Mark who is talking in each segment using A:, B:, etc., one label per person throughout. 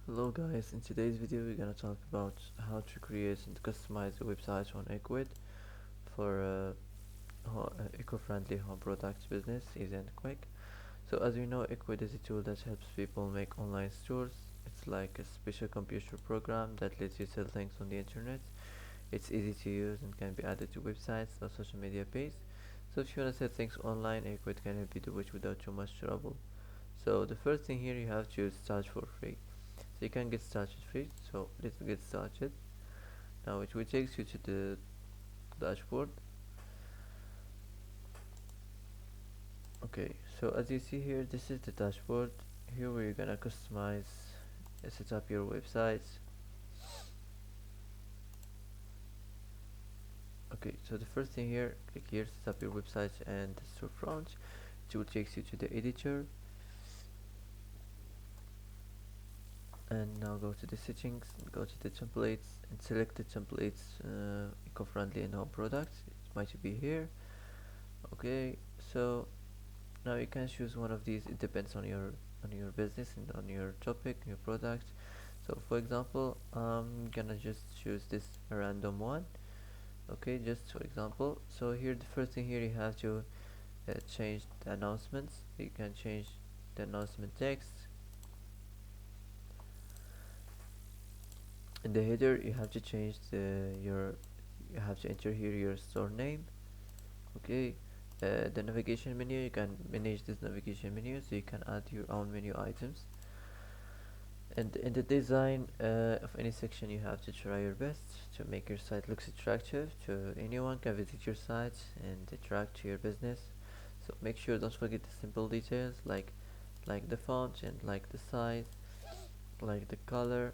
A: Hello guys, in today's video we're gonna talk about how to create and customize a website on Ecwid for eco-friendly home products business, easy and quick. So as you know, Ecwid is a tool that helps people make online stores. It's like a special computer program that lets you sell things on the internet. It's easy to use and can be added to websites or social media pages. So if you wanna sell things online, Ecwid can help you do it without too much trouble. So the first thing here, you have to start for free. So you can get started free. So let's get started. Now it will take you to the dashboard. Okay, so as you see here, this is the dashboard. Here we're gonna customize, set up your website. Okay, so the first thing here, click here, set up your website and storefront. It will take you to the editor, and now go to the settings, go to the templates and select the templates, eco-friendly and home products. It might be here. Okay, so now you can choose one of these. It depends on your business and on your topic, your product. So for example, I'm gonna just choose this random one. Okay, just for example. So here, the first thing here, you have to change the announcements. You can change the announcement text. In the header, you have to change you have to enter here your store name. Okay, the navigation menu, you can manage this navigation menu, so you can add your own menu items. And in the design of any section, you have to try your best to make your site looks attractive to anyone can visit your site and attract to your business. So make sure, don't forget the simple details like the font and like the size, like the color,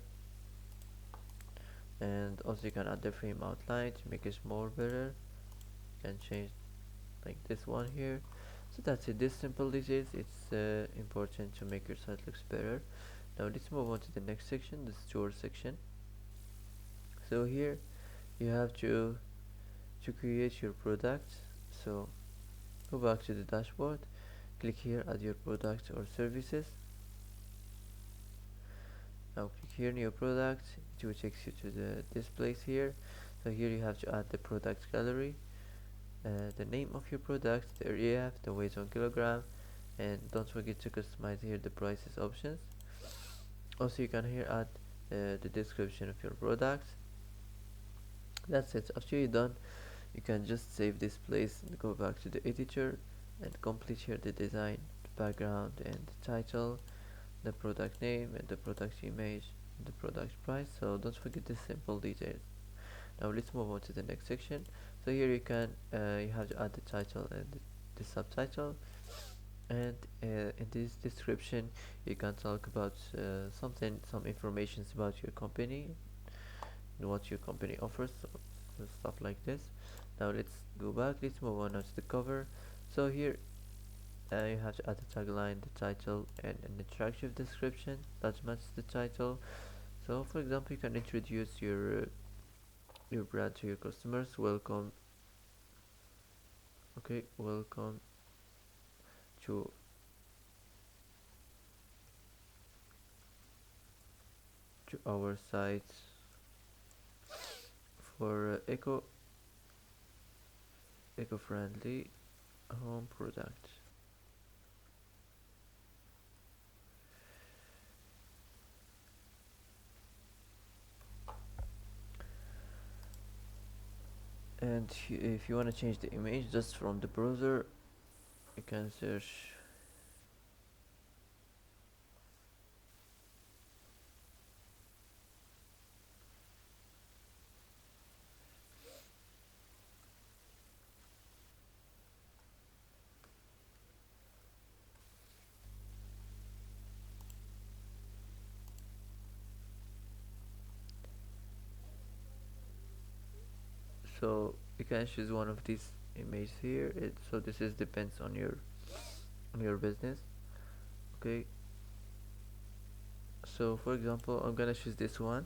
A: and also you can add the frame outline to make it more better. You can change like this one here. So that's it, this simple details, it's important to make your site looks better. Now let's move on to the next section, the store section. So here you have to create your product. So go back to the dashboard, click here, add your product or services. Now click here, new product. It will take you to this place here. So here you have to add the product gallery, the name of your product, the area, the weight on kilogram, and don't forget to customize here the prices options. Also you can here add the description of your product. That's it. After you're done, you can just save this place and go back to the editor and complete here the design, the background and the title, the product name and the product image and the product price. So don't forget the simple details. Now let's move on to the next section. So here you can you have to add the title and the subtitle, and in this description you can talk about some information about your company and what your company offers, so stuff like this. Now let's go back, let's move on now to the cover. So here you have to add the tagline, the title and an attractive description that matches the title. So for example, you can introduce your brand to your customers. Welcome, okay, welcome to our site for eco-friendly home product. And if you want to change the image just from the browser, you can search. So you can choose one of these images here. So this is depends on your business. Okay, so for example, I'm gonna choose this one.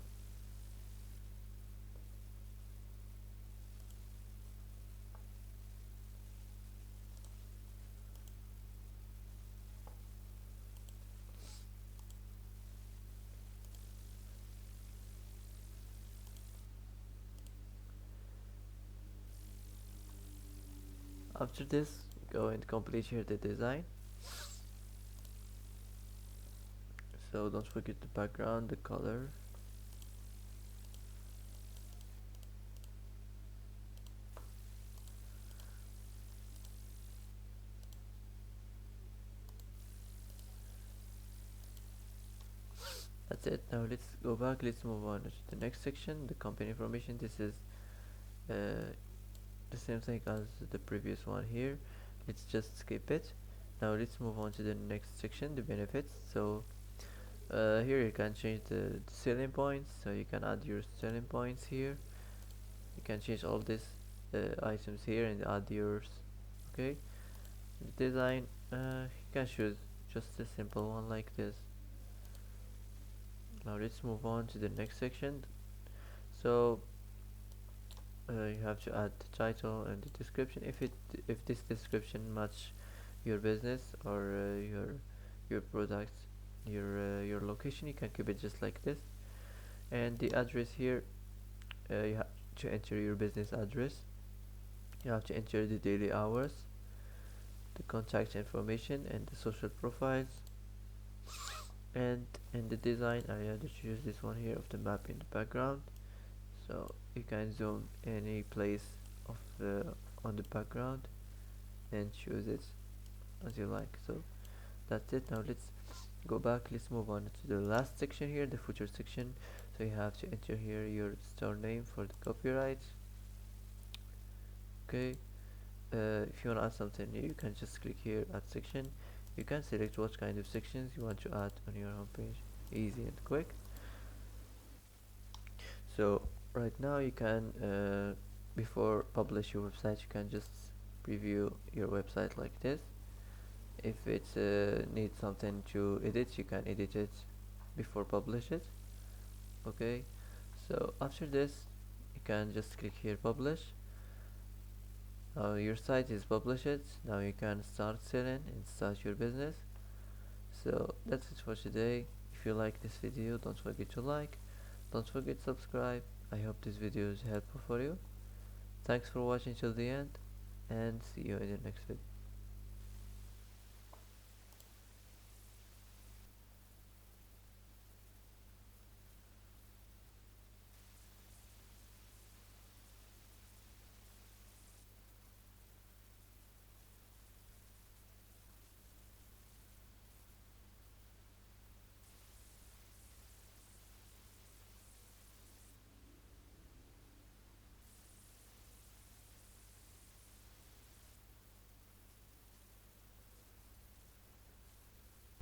A: After this, go and complete here the design. So don't forget the background, the color. That's it. Now let's go back. Let's move on to the next section, the company information. This is the same thing as the previous one here. Let's just skip it. Now let's move on to the next section, the benefits. So here you can change the selling points, so you can add your selling points here. You can change all these items here and add yours. Okay, the design, you can choose just a simple one like this. Now let's move on to the next section. So you have to add the title and the description. If this description match your business or your products, your location, you can keep it just like this. And the address here, you have to enter your business address. You have to enter the daily hours, the contact information, and the social profiles. And in the design, I had to choose this one here of the map in the background. So you can zoom any place of the on the background and choose it as you like. So that's it. Now let's go back. Let's move on to the last section here, the footer section. So you have to enter here your store name for the copyright. Okay, if you want to add something new, you can just click here, add section. You can select what kind of sections you want to add on your homepage. Easy and quick. So right now you can before publish your website, you can just preview your website like this. If it needs something to edit, you can edit it before publish it. Okay, so after this you can just click here, publish. Now your site is published. Now you can start selling and start your business. So that's it for today. If you like this video, don't forget to like, don't forget to subscribe. I hope this video is helpful for you. Thanks for watching till the end, and see you in the next video.